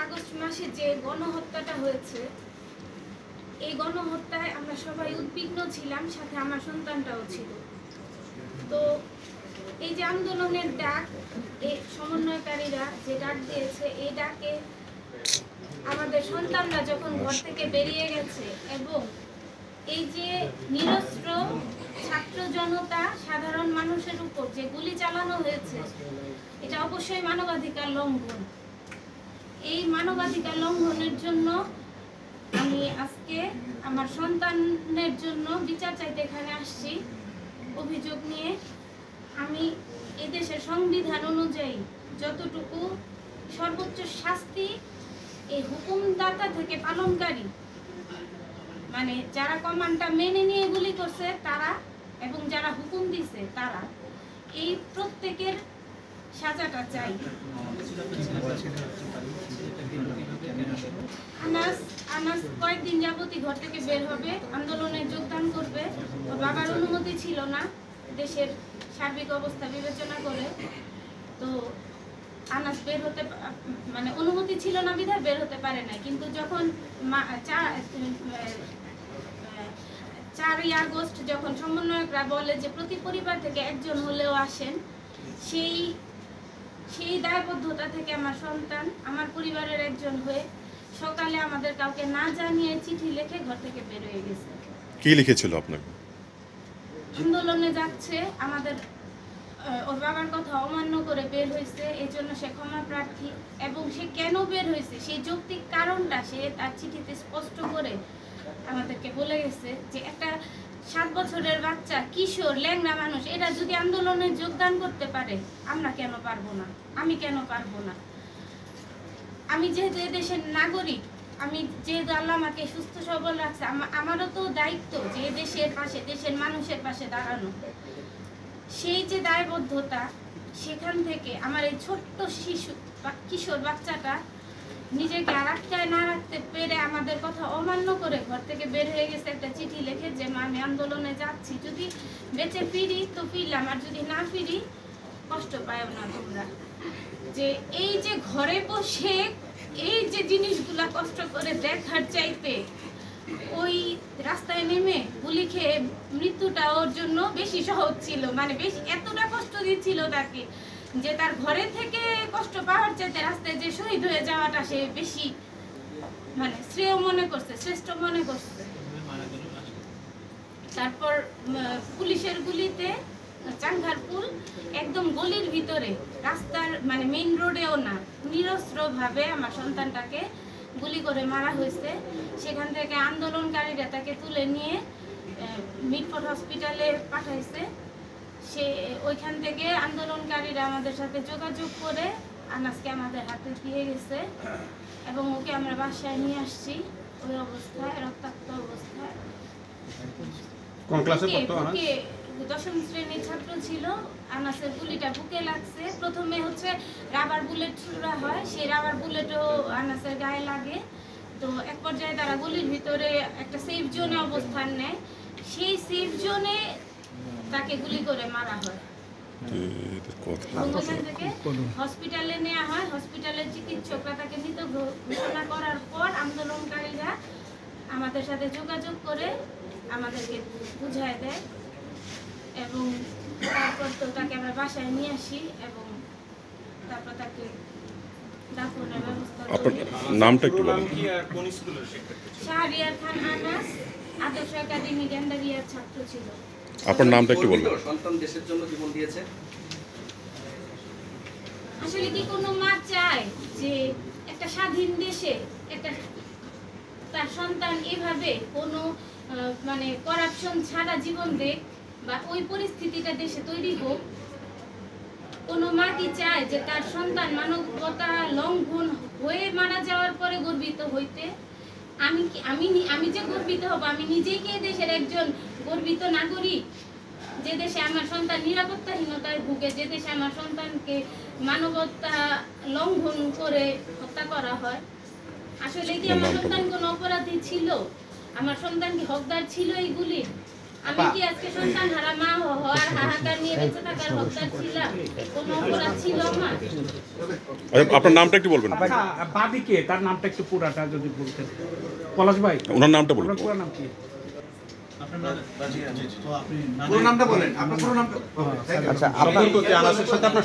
August মাসে যে গণহত্যাটা হয়েছে, এই গণহত্যায় আমরা সবাই উদ্বিগ্ন ছিলাম, সাথে আমার সন্তানটাও ছিল। তো এই যে আন্দোলনের ডাক, এই সমন্বয়কারীরা যে ডাক দিয়েছে, এই ডাকে আমাদের সন্তানরা যখন ঘর থেকে বেরিয়ে গেছে এবং এই যে নিরস্ত্র ছাত্র জনতা, সাধারণ মানুষের উপর যে গুলি চালানো হয়েছে, এটা অবশ্যই মানবাধিকার লঙ্ঘন। এই মানবাধিকার লঙ্ঘনের জন্য আমি আজকে আমার সন্তানের জন্য বিচার চাইতে এখানে আসছি অভিযোগ নিয়ে। আমি এদেশের সংবিধান অনুযায়ী যতটুকু সর্বোচ্চ শাস্তি এই হুকুমদাতা থেকে পালনকারী, মানে যারা কমান্ডটা মেনে নিয়ে গুলি করছে তারা এবং যারা হুকুম দিছে তারা, এই প্রত্যেকের সাজাটা চাই। আনাস কয়েকদিন যাবতই ঘর থেকে বের হবে, আন্দোলনে যোগদান করবে। ওর বাবার অনুমতি ছিল না দেশের সার্বিক অবস্থা বিবেচনা করে, তো আনাস বের হতে মানে অনুমতি ছিল না বিধায় বের হতে পারে না। কিন্তু যখন 4ই আগস্ট যখন সমন্বয়করা বলে যে প্রতি পরিবার থেকে একজন হলেও আসেন, সেই দায়বদ্ধতা থেকে আমার সন্তান আমার পরিবারের একজন হয়ে সকালে আমাদের কাউকে না জানিয়ে চিঠি লিখে ঘর থেকে বের হয়ে গেছে। কি লিখেছিল আপনাকে? আন্দোলনে যাচ্ছে, আমাদের ওর বাবার কথা অমান্য করে বের হয়েছে, এই জন্য সে ক্ষমা প্রার্থী, এবং সে কেন বের হয়েছে সেই যৌক্তিক কারণটা সে তার চিঠিতে স্পষ্ট করে আমাদেরকে বলে গেছে যে একটা 7 বছরের বাচ্চা, কিশোর, ল্যাংড়া মানুষ, এরা যদি আন্দোলনে যোগদান করতে পারে, আমরা কেন পারবো না? আমি কেন পারবো না? আমি যেহেতু এদেশের নাগরিক, আমি যেহেতু আল্লাহ আমাকে সুস্থ সবল রাখছে, আমারও তো দায়িত্ব যে দেশের পাশে, দেশের মানুষের পাশে দাঁড়ানো। সেই যে দায়বদ্ধতা, সেখান থেকে আমার এই ছোট্ট শিশু বা কিশোর বাচ্চাটা নিজেকে আটকায় না রাখতে পেরে আমাদের কথা অমান্য করে ঘর থেকে বের হয়ে গেছে একটা চিঠি লিখে যে মা আমি আন্দোলনে যাচ্ছি, যদি বেঁচে ফিরি তো ফিরলাম, আর যদি না ফিরি কষ্ট পায়ও না তোমরা। যে এই যে ঘরে বসে এই যে জিনিসগুলা কষ্ট করে দেখার চাইতে ওই রাস্তায় নেমে গুলি খেয়ে মৃত্যুটা ওর জন্য বেশি সহজ ছিল, মানে বেশি এতটা কষ্ট দিচ্ছিল তাকে যে তার ঘরে থেকে কষ্ট পাওয়ার চাইতে রাস্তায় যে শহীদ হয়ে যাওয়াটা সে বেশি মানে শ্রেয় মনে করছে, শ্রেষ্ঠ মনে করছে। তারপর পুলিশের গুলিতে চাঙ্গারপুল একদম গলির ভিতরে, রাস্তার মানে মেইন রোডেও না, নিরস্ত্রভাবে আমার সন্তানটাকে গুলি করে মারা হয়েছে। সেখান থেকে আন্দোলনকারীরা তাকে তুলে নিয়ে মিটফোর্ড হসপিটালে পাঠাইছে। সে ওইখান থেকে আন্দোলনকারীরা আমাদের সাথে যোগাযোগ করে আনাসকে আমাদের হাতে দিয়ে গেছে এবং ওকে আমরা বাসায় নিয়ে আসছি ওই অবস্থায়, রক্তাক্ত অবস্থায়। কোন ক্লাসে পড়তো আনাস? 10ম শ্রেণীর ছাত্র ছিল। আনাসের গুলিটা বুকে লাগছে। প্রথমে হচ্ছে রাবার বুলেট ছোড়া হয়, সেই রাবার বুলেটও আনাসের গায়ে লাগে। তো এক পর্যায়ে তারা গুলির ভিতরে একটা সেফ জোনে অবস্থান নেয়, সেই সেফ জোনে তাকে গুলি করে মারা হয়। ওখান থেকে হসপিটালে নেওয়া হয়। হসপিটালের চিকিৎসকরা তাকে মৃত ঘোষণা করার পর আন্দোলনকারীরা আমাদের সাথে যোগাযোগ করে আমাদেরকে বুঝায় দেয় এবং তারপর তো তাকে আমরা বাসায় নিয়ে আসি এবং তারপর তাকে দাফনের ব্যবস্থা করি। নামটা একটু বলুন। শাহরিয়ার খান আনাস আদর্শ একাডেমি গ্যান্ডারিয়ার ছাত্র ছিল। আপনার নামটা একটু বলুন। সন্তান দেশের জন্য জীবন দিয়েছে। আসলে কি কোনো মা চায় যে একটা স্বাধীন দেশে একটা তার সন্তান এভাবে কোনো মানে করাপশন ছাড়া জীবন দেখ বা ওই পরিস্থিতিটা দেশে তৈরি হোক? কোনো মা কি চায় যে তার সন্তান মানবতা লঙ্ঘন হয়ে মারা যাওয়ার পরে গর্বিত হইতে? আমি যে গর্বিত হব, আমি নিজেই কি দেশের একজন গর্বিত নাগরিক যে দেশে আমার সন্তান নিরাপত্তাহীনতায় ভুগে, যে দেশে আমার সন্তানকে মানবতা লঙ্ঘন করে হত্যা করা হয়? আসলে কি আমার সন্তান কোনো অপরাধী ছিল? আমার সন্তান কি হকদার ছিল এইগুলি? আমি কি আজকে সন্তান হারা মা হওয়ার হাহাকার নিয়ে বেঁচে থাকার হকদার ছিলাম? কোনো অপরাধ ছিল আমার? আপনার নামটা একটু বলবেন আচ্ছা বাদীকে তার নামটা একটু পুরাটা যদি বলতেন পলাশ ভাই ওনার নামটা বলুন আপনার পুরো নাম কি পুরো নামটা বলেন, আপনার পুরো নামটা। সম্পর্ক কি আনাসের সাথে আপনার